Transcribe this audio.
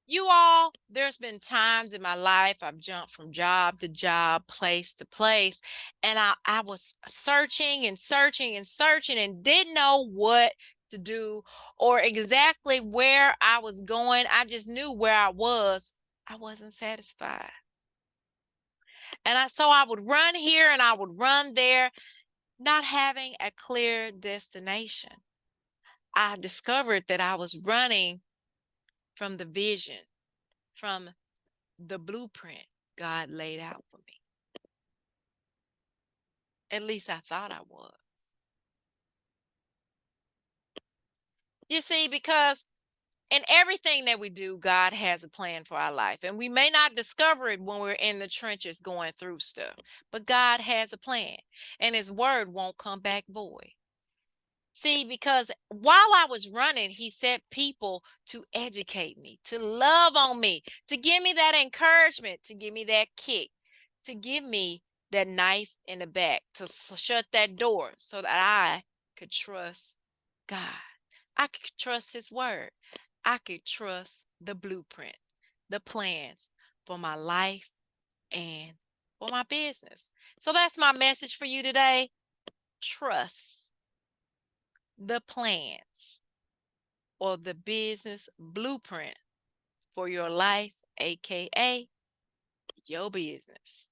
You all, there's been times in my life I've jumped from job to job, place to place, and I was searching and searching and searching and didn't know what to do or exactly where I was going. I just knew where I was. I wasn't satisfied. So I would run here and I would run there, not having a clear destination. I discovered that I was running from the vision, from the blueprint God laid out for me. At least I thought I was. You see, because in everything that we do, God has a plan for our life. And we may not discover it when we're in the trenches going through stuff, but God has a plan, and his word won't come back void. See, because while I was running, he sent people to educate me, to love on me, to give me that encouragement, to give me that kick, to give me that knife in the back, to shut that door so that I could trust God. I could trust his word. I could trust the blueprint, the plans for my life and for my business. So that's my message for you today. Trust the plans or the business blueprint for your life, aka your business.